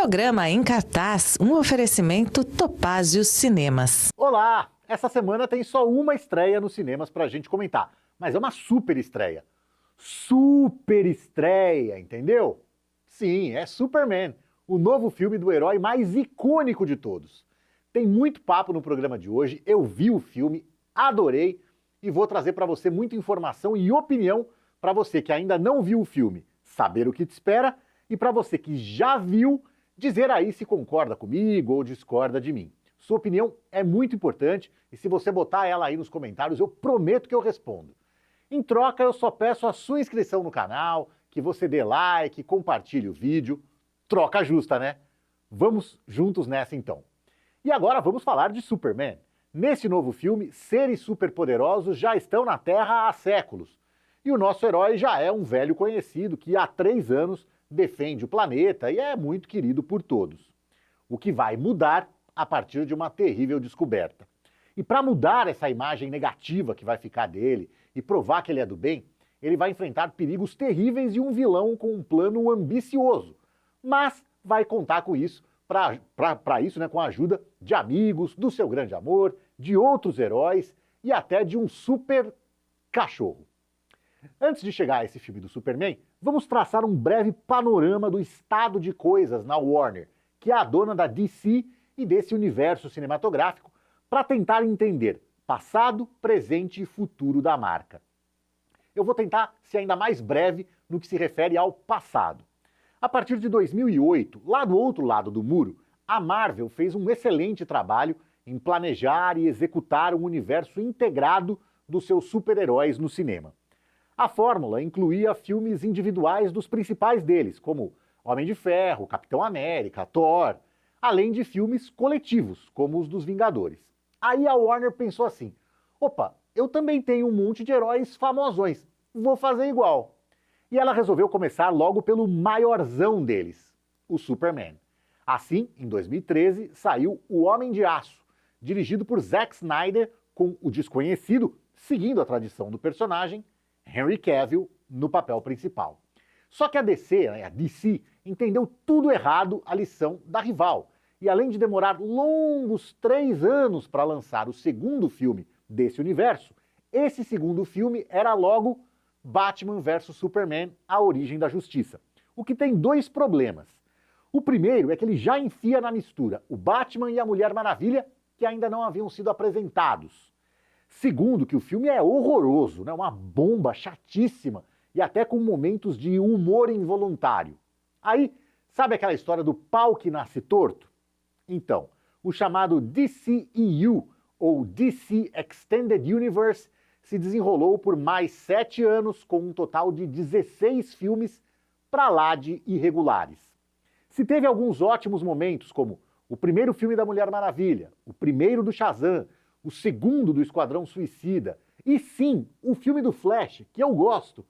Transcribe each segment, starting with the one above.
Programa em cartaz, um oferecimento Topázio Cinemas. Olá! Essa semana tem só uma estreia nos cinemas pra gente comentar, mas é uma super estreia. Super estreia, entendeu? Sim, é Superman, o novo filme do herói mais icônico de todos. Tem muito papo no programa de hoje, eu vi o filme, adorei e vou trazer pra você muita informação e opinião pra você que ainda não viu o filme saber o que te espera e pra você que já viu dizer aí se concorda comigo ou discorda de mim. Sua opinião é muito importante e se você botar ela aí nos comentários, eu prometo que eu respondo. Em troca, eu só peço a sua inscrição no canal, que você dê like, compartilhe o vídeo. Troca justa, né? Vamos juntos nessa então. E agora vamos falar de Superman. Nesse novo filme, seres superpoderosos já estão na Terra há séculos. E o nosso herói já é um velho conhecido que há 3 anos defende o planeta e é muito querido por todos. O que vai mudar a partir de uma terrível descoberta. E para mudar essa imagem negativa que vai ficar dele e provar que ele é do bem, ele vai enfrentar perigos terríveis e um vilão com um plano ambicioso. Mas vai contar com isso, com a ajuda de amigos, do seu grande amor, de outros heróis e até de um super cachorro. Antes de chegar a esse filme do Superman, vamos traçar um breve panorama do estado de coisas na Warner, que é a dona da DC e desse universo cinematográfico, para tentar entender passado, presente e futuro da marca. Eu vou tentar ser ainda mais breve no que se refere ao passado. A partir de 2008, lá do outro lado do muro, a Marvel fez um excelente trabalho em planejar e executar um universo integrado dos seus super-heróis no cinema. A fórmula incluía filmes individuais dos principais deles, como Homem de Ferro, Capitão América, Thor, além de filmes coletivos, como os dos Vingadores. Aí a Warner pensou assim, opa, eu também tenho um monte de heróis famosões, vou fazer igual. E ela resolveu começar logo pelo maiorzão deles, o Superman. Assim, em 2013, saiu O Homem de Aço, dirigido por Zack Snyder, com o desconhecido, seguindo a tradição do personagem, Henry Cavill no papel principal. Só que a DC, entendeu tudo errado a lição da rival. E além de demorar longos 3 anos para lançar o segundo filme desse universo, esse segundo filme era logo Batman vs Superman, A Origem da Justiça. O que tem 2 problemas. O primeiro é que ele já enfia na mistura o Batman e a Mulher Maravilha, que ainda não haviam sido apresentados. Segundo, que o filme é horroroso, né? Uma bomba chatíssima e até com momentos de humor involuntário. Aí, sabe aquela história do pau que nasce torto? Então, o chamado DCEU, ou DC Extended Universe, se desenrolou por mais 7 anos com um total de 16 filmes pra lá de irregulares. Se teve alguns ótimos momentos, como o primeiro filme da Mulher Maravilha, o primeiro do Shazam, o segundo do Esquadrão Suicida, e sim, o filme do Flash, que eu gosto.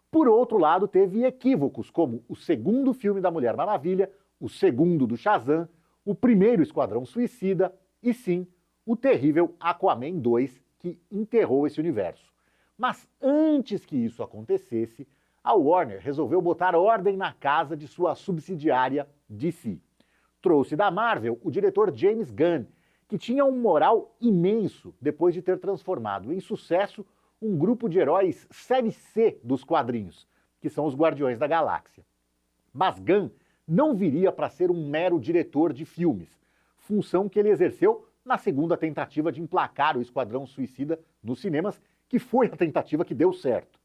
Por outro lado, teve equívocos, como o segundo filme da Mulher Maravilha, o segundo do Shazam, o primeiro Esquadrão Suicida e sim, o terrível Aquaman 2, que enterrou esse universo. Mas antes que isso acontecesse, a Warner resolveu botar ordem na casa de sua subsidiária DC. Trouxe da Marvel o diretor James Gunn, que tinha um moral imenso depois de ter transformado em sucesso um grupo de heróis série C dos quadrinhos, que são os Guardiões da Galáxia. Mas Gunn não viria para ser um mero diretor de filmes, função que ele exerceu na segunda tentativa de emplacar o Esquadrão Suicida nos cinemas, que foi a tentativa que deu certo.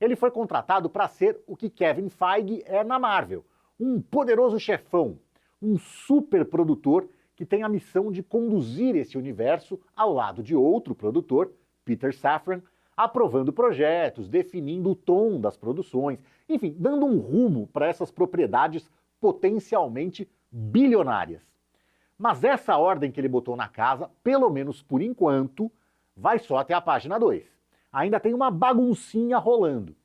Ele foi contratado para ser o que Kevin Feige é na Marvel, um poderoso chefão, um super produtor que tem a missão de conduzir esse universo ao lado de outro produtor, Peter Safran, aprovando projetos, definindo o tom das produções, enfim, dando um rumo para essas propriedades potencialmente bilionárias. Mas essa ordem que ele botou na casa, pelo menos por enquanto, vai só até a página 2. Ainda tem uma baguncinha rolando.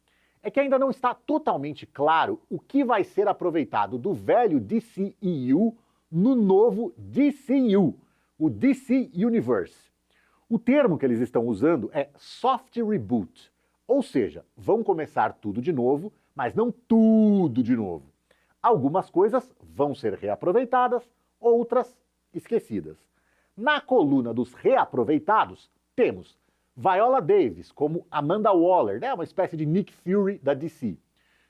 É que ainda não está totalmente claro o que vai ser aproveitado do velho DCEU no novo DCU, o DC Universe. O termo que eles estão usando é soft reboot, ou seja, vão começar tudo de novo, mas não tudo de novo. Algumas coisas vão ser reaproveitadas, outras esquecidas. Na coluna dos reaproveitados, temos Viola Davis como Amanda Waller, né, uma espécie de Nick Fury da DC.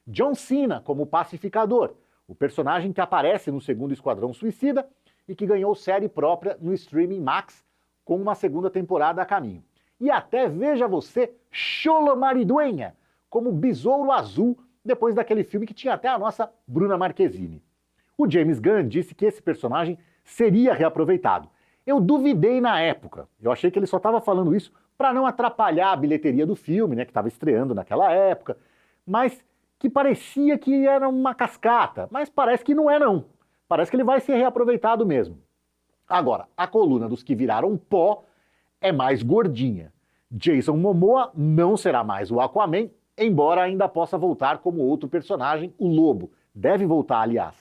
John Cena como Pacificador, o personagem que aparece no segundo Esquadrão Suicida e que ganhou série própria no Streaming Max com uma segunda temporada a caminho. E até, veja você, Xolo Mariduenha como Besouro Azul, depois daquele filme que tinha até a nossa Bruna Marquezine. O James Gunn disse que esse personagem seria reaproveitado. Eu duvidei na época, eu achei que ele só estava falando isso para não atrapalhar a bilheteria do filme, né, que estava estreando naquela época, mas que parecia que era uma cascata, mas parece que não é não. Parece que ele vai ser reaproveitado mesmo. Agora, a coluna dos que viraram pó é mais gordinha. Jason Momoa não será mais o Aquaman, embora ainda possa voltar como outro personagem, o Lobo. Deve voltar, aliás.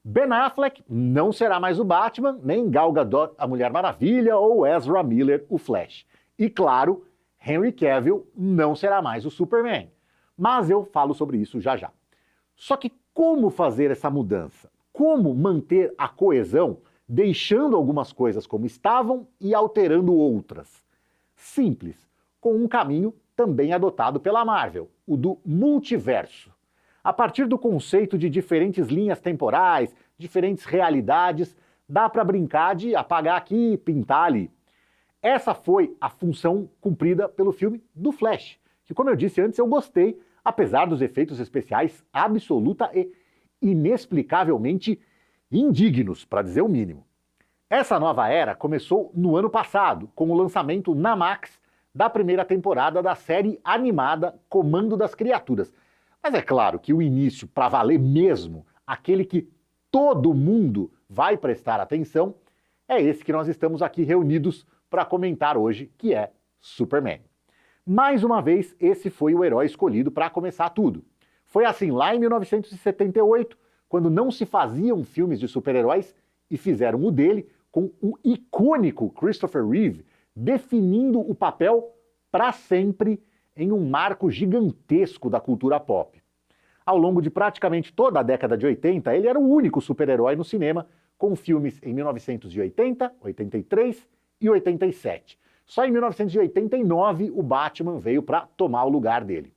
Ben Affleck não será mais o Batman, nem Gal Gadot, a Mulher Maravilha, ou Ezra Miller, o Flash. E claro, Henry Cavill não será mais o Superman. Mas eu falo sobre isso já já. Só que como fazer essa mudança? Como manter a coesão, deixando algumas coisas como estavam e alterando outras? Simples, com um caminho também adotado pela Marvel, o do multiverso. A partir do conceito de diferentes linhas temporais, diferentes realidades, dá para brincar de apagar aqui e pintar ali. Essa foi a função cumprida pelo filme do Flash, que, como eu disse antes, eu gostei, apesar dos efeitos especiais absoluta e inexplicavelmente indignos, para dizer o mínimo. Essa nova era começou no ano passado, com o lançamento na Max da primeira temporada da série animada Comando das Criaturas. Mas é claro que o início, para valer mesmo, aquele que todo mundo vai prestar atenção, é esse que nós estamos aqui reunidos para comentar hoje, que é Superman. Mais uma vez, esse foi o herói escolhido para começar tudo. Foi assim lá em 1978, quando não se faziam filmes de super-heróis e fizeram o dele com o icônico Christopher Reeve, definindo o papel para sempre em um marco gigantesco da cultura pop. Ao longo de praticamente toda a década de 80, ele era o único super-herói no cinema, com filmes em 1980, 83 e 87. Só em 1989 o Batman veio para tomar o lugar dele.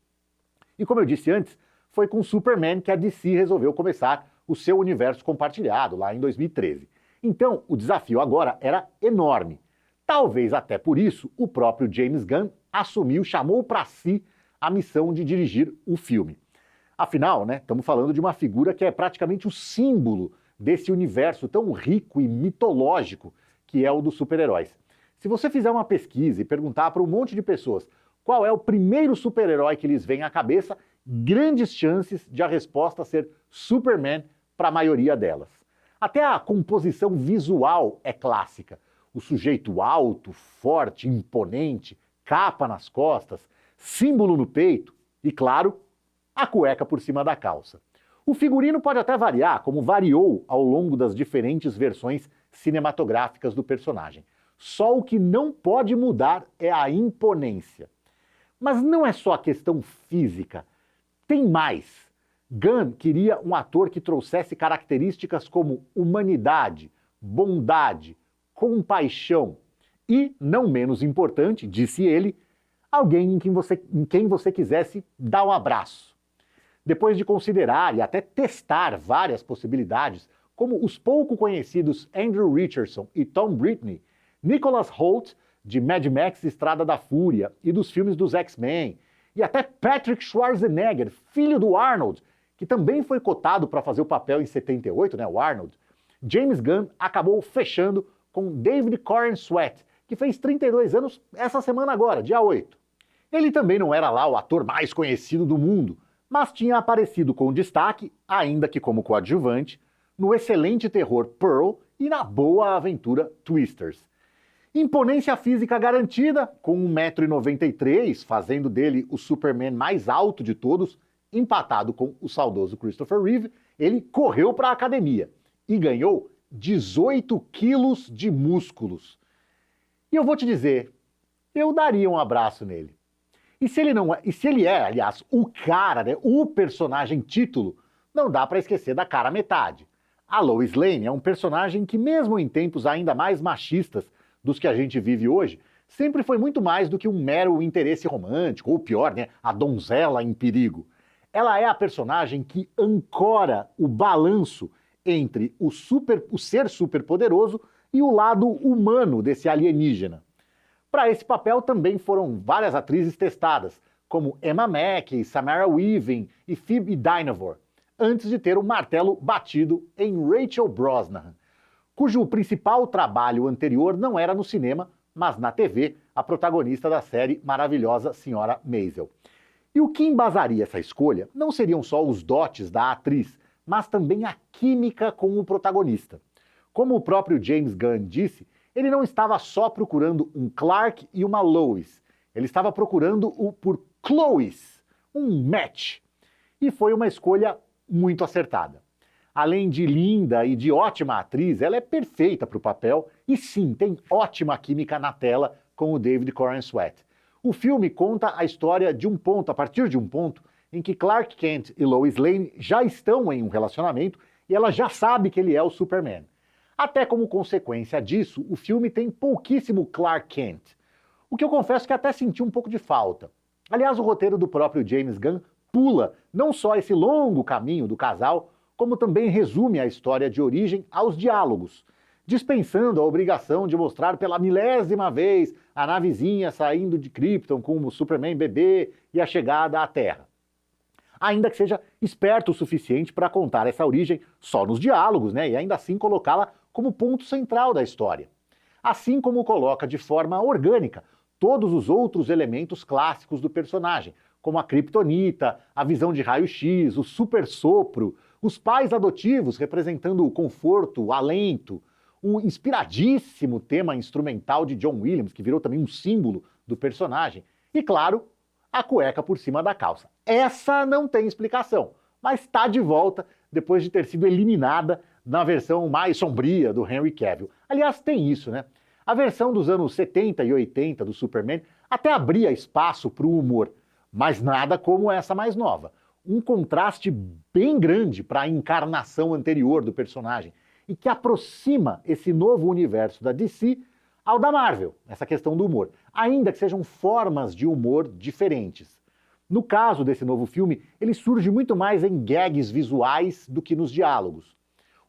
E como eu disse antes, foi com Superman que a DC resolveu começar o seu universo compartilhado, lá em 2013. Então, o desafio agora era enorme. Talvez até por isso o próprio James Gunn chamou para si a missão de dirigir o filme. Afinal, né, estamos falando de uma figura que é praticamente o símbolo desse universo tão rico e mitológico que é o dos super-heróis. Se você fizer uma pesquisa e perguntar para um monte de pessoas qual é o primeiro super-herói que lhes vem à cabeça, grandes chances de a resposta ser Superman para a maioria delas. Até a composição visual é clássica. O sujeito alto, forte, imponente, capa nas costas, símbolo no peito e, claro, a cueca por cima da calça. O figurino pode até variar, como variou ao longo das diferentes versões cinematográficas do personagem. Só o que não pode mudar é a imponência. Mas não é só a questão física. Tem mais. Gunn queria um ator que trouxesse características como humanidade, bondade, compaixão e, não menos importante, disse ele, alguém em quem você quisesse dar um abraço. Depois de considerar e até testar várias possibilidades, como os pouco conhecidos Andrew Richardson e Tom Britney, Nicholas Hoult, de Mad Max Estrada da Fúria e dos filmes dos X-Men, e até Patrick Schwarzenegger, filho do Arnold, que também foi cotado para fazer o papel em 78, né, o Arnold, James Gunn acabou fechando com David Corenswet, que fez 32 anos essa semana agora, dia 8. Ele também não era lá o ator mais conhecido do mundo, mas tinha aparecido com destaque, ainda que como coadjuvante, no excelente terror Pearl e na boa aventura Twisters. Imponência física garantida, com 1,93 m, fazendo dele o Superman mais alto de todos, empatado com o saudoso Christopher Reeve, ele correu para a academia e ganhou 18 quilos de músculos. E eu vou te dizer, eu daria um abraço nele. E se ele é, aliás, o cara, né, o personagem título, não dá para esquecer da cara metade. A Lois Lane é um personagem que, mesmo em tempos ainda mais machistas dos que a gente vive hoje, sempre foi muito mais do que um mero interesse romântico, ou pior, né, a donzela em perigo. Ela é a personagem que ancora o balanço entre o ser superpoderoso e o lado humano desse alienígena. Para esse papel também foram várias atrizes testadas, como Emma Mackey, Samara Weaving e Phoebe Dynevor, antes de ter o martelo batido em Rachel Brosnahan, cujo principal trabalho anterior não era no cinema, mas na TV, a protagonista da série maravilhosa Senhora Maisel. E o que embasaria essa escolha não seriam só os dotes da atriz, mas também a química com o protagonista. Como o próprio James Gunn disse, ele não estava só procurando um Clark e uma Lois, ele estava procurando por Chloes, um match. E foi uma escolha muito acertada. Além de linda e de ótima atriz, ela é perfeita para o papel e sim, tem ótima química na tela com o David Corenswet. Sweat. O filme conta a história a partir de um ponto em que Clark Kent e Lois Lane já estão em um relacionamento e ela já sabe que ele é o Superman. Até como consequência disso, o filme tem pouquíssimo Clark Kent, o que eu confesso que até senti um pouco de falta. Aliás, o roteiro do próprio James Gunn pula não só esse longo caminho do casal, como também resume a história de origem aos diálogos, dispensando a obrigação de mostrar pela milésima vez a navezinha saindo de Krypton com o Superman bebê e a chegada à Terra. Ainda que seja esperto o suficiente para contar essa origem só nos diálogos, né? E ainda assim colocá-la como ponto central da história. Assim como coloca de forma orgânica todos os outros elementos clássicos do personagem, como a Kryptonita, a visão de raio-x, o super sopro, os pais adotivos representando o conforto, o alento, o inspiradíssimo tema instrumental de John Williams, que virou também um símbolo do personagem, e claro, a cueca por cima da calça. Essa não tem explicação, mas está de volta depois de ter sido eliminada na versão mais sombria do Henry Cavill. Aliás, tem isso, né? A versão dos anos 70 e 80 do Superman até abria espaço para o humor, mas nada como essa mais nova. Um contraste bem grande para a encarnação anterior do personagem e que aproxima esse novo universo da DC ao da Marvel, essa questão do humor, ainda que sejam formas de humor diferentes. No caso desse novo filme, ele surge muito mais em gags visuais do que nos diálogos.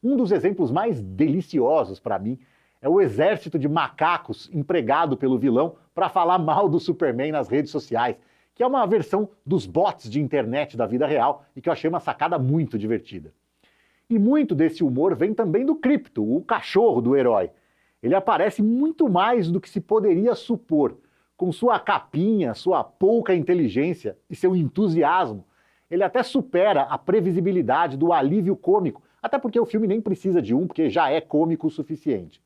Um dos exemplos mais deliciosos para mim é o exército de macacos empregado pelo vilão para falar mal do Superman nas redes sociais, que é uma versão dos bots de internet da vida real e que eu achei uma sacada muito divertida. E muito desse humor vem também do Krypto, o cachorro do herói. Ele aparece muito mais do que se poderia supor. Com sua capinha, sua pouca inteligência e seu entusiasmo, ele até supera a previsibilidade do alívio cômico, até porque o filme nem precisa de um, porque já é cômico o suficiente.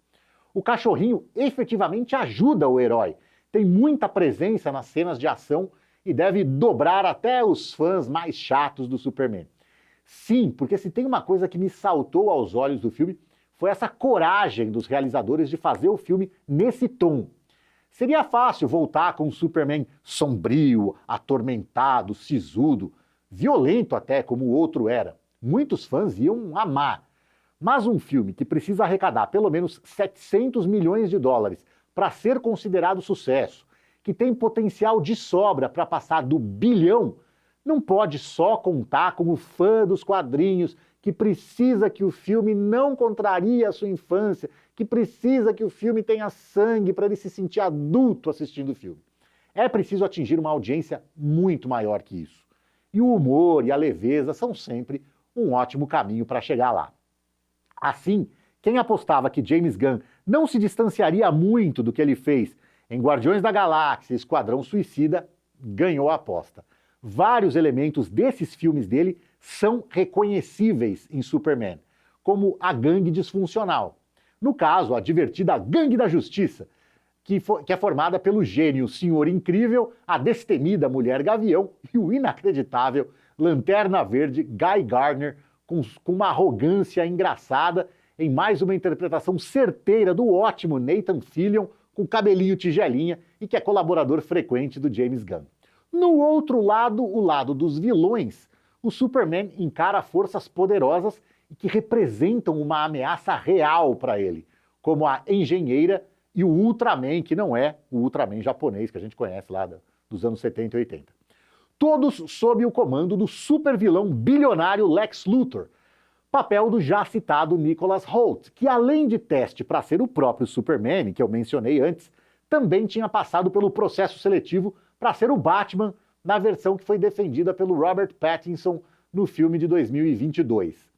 O cachorrinho efetivamente ajuda o herói, tem muita presença nas cenas de ação e deve dobrar até os fãs mais chatos do Superman. Sim, porque se tem uma coisa que me saltou aos olhos do filme, foi essa coragem dos realizadores de fazer o filme nesse tom. Seria fácil voltar com um Superman sombrio, atormentado, sisudo, violento até, como o outro era. Muitos fãs iam amar. Mas um filme que precisa arrecadar pelo menos 700 milhões de dólares para ser considerado sucesso, que tem potencial de sobra para passar do bilhão, não pode só contar como fã dos quadrinhos, que precisa que o filme não contrarie a sua infância, que precisa que o filme tenha sangue para ele se sentir adulto assistindo o filme. É preciso atingir uma audiência muito maior que isso. E o humor e a leveza são sempre um ótimo caminho para chegar lá. Assim, quem apostava que James Gunn não se distanciaria muito do que ele fez em Guardiões da Galáxia e Esquadrão Suicida, ganhou a aposta. Vários elementos desses filmes dele são reconhecíveis em Superman, como a gangue disfuncional. No caso, a divertida Gangue da Justiça, que é formada pelo gênio Senhor Incrível, a destemida Mulher Gavião e o inacreditável Lanterna Verde Guy Gardner, com uma arrogância engraçada em mais uma interpretação certeira do ótimo Nathan Fillion, com cabelinho tigelinha e que é colaborador frequente do James Gunn. No outro lado, o lado dos vilões, o Superman encara forças poderosas e que representam uma ameaça real para ele, como a Engenheira e o Ultraman, que não é o Ultraman japonês que a gente conhece lá dos anos 70 e 80. Todos sob o comando do supervilão bilionário Lex Luthor, papel do já citado Nicholas Hoult, que além de teste para ser o próprio Superman, que eu mencionei antes, também tinha passado pelo processo seletivo para ser o Batman na versão que foi defendida pelo Robert Pattinson no filme de 2022.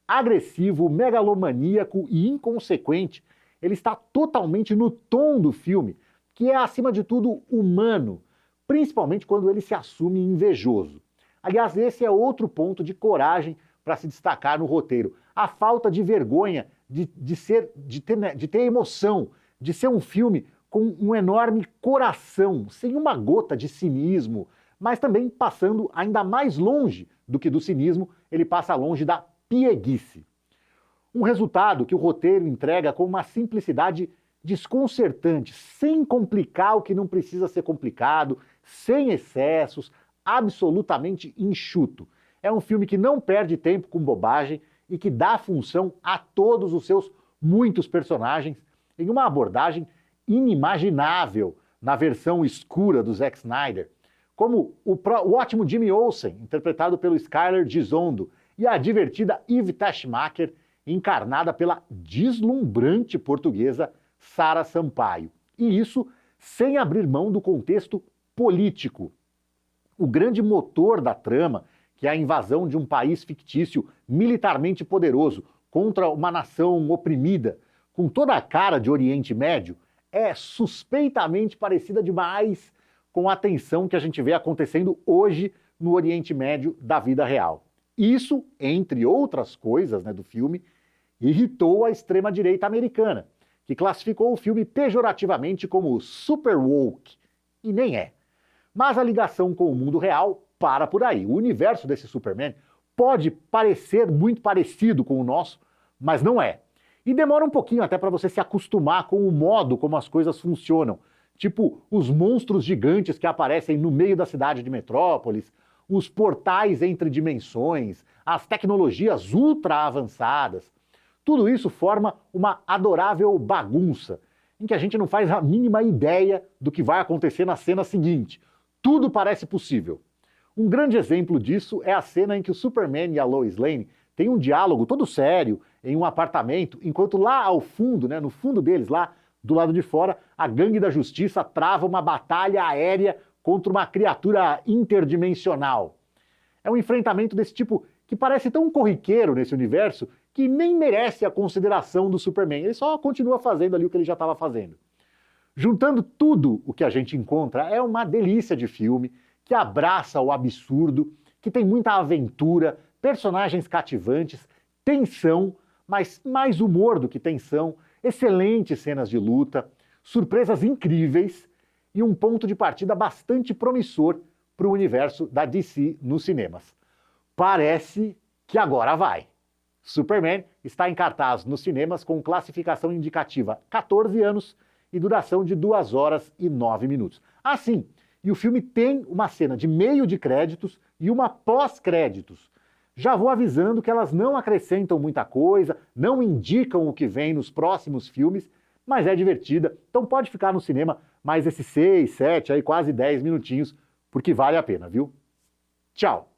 Agressivo, megalomaníaco e inconsequente, ele está totalmente no tom do filme, que é, acima de tudo, humano, principalmente quando ele se assume invejoso. Aliás, esse é outro ponto de coragem para se destacar no roteiro. A falta de vergonha de ter emoção, de ser um filme com um enorme coração, sem uma gota de cinismo, mas também passando ainda mais longe do que do cinismo, ele passa longe da pieguice. Um resultado que o roteiro entrega com uma simplicidade desconcertante, sem complicar o que não precisa ser complicado, sem excessos, absolutamente enxuto. É um filme que não perde tempo com bobagem e que dá função a todos os seus muitos personagens em uma abordagem inimaginável na versão escura do Zack Snyder, como o ótimo Jimmy Olsen, interpretado pelo Skyler Gisondo, e a divertida Eve Teschmacher, encarnada pela deslumbrante portuguesa Sara Sampaio. E isso sem abrir mão do contexto político. O grande motor da trama, que é a invasão de um país fictício militarmente poderoso contra uma nação oprimida, com toda a cara de Oriente Médio, é suspeitamente parecida demais com a tensão que a gente vê acontecendo hoje no Oriente Médio da vida real. Isso, entre outras coisas do filme, irritou a extrema-direita americana, que classificou o filme pejorativamente como super woke, e nem é. Mas a ligação com o mundo real para por aí. O universo desse Superman pode parecer muito parecido com o nosso, mas não é. E demora um pouquinho até para você se acostumar com o modo como as coisas funcionam. Tipo, os monstros gigantes que aparecem no meio da cidade de Metrópolis, os portais entre dimensões, as tecnologias ultra avançadas. Tudo isso forma uma adorável bagunça, em que a gente não faz a mínima ideia do que vai acontecer na cena seguinte. Tudo parece possível. Um grande exemplo disso é a cena em que o Superman e a Lois Lane têm um diálogo todo sério em um apartamento, enquanto lá ao fundo, no fundo deles, lá do lado de fora, a Gangue da Justiça trava uma batalha aérea contra uma criatura interdimensional. É um enfrentamento desse tipo que parece tão corriqueiro nesse universo que nem merece a consideração do Superman. Ele só continua fazendo ali o que ele já estava fazendo. Juntando tudo o que a gente encontra, é uma delícia de filme que abraça o absurdo, que tem muita aventura, personagens cativantes, tensão, mas mais humor do que tensão, excelentes cenas de luta, surpresas incríveis e um ponto de partida bastante promissor para o universo da DC nos cinemas. Parece que agora vai. Superman está em cartaz nos cinemas com classificação indicativa 14 anos e duração de 2 horas e 9 minutos. Ah, sim, e o filme tem uma cena de meio de créditos e uma pós-créditos. Já vou avisando que elas não acrescentam muita coisa, não indicam o que vem nos próximos filmes, mas é divertida, então pode ficar no cinema mais esses 6, 7, aí quase 10 minutinhos, porque vale a pena, viu? Tchau!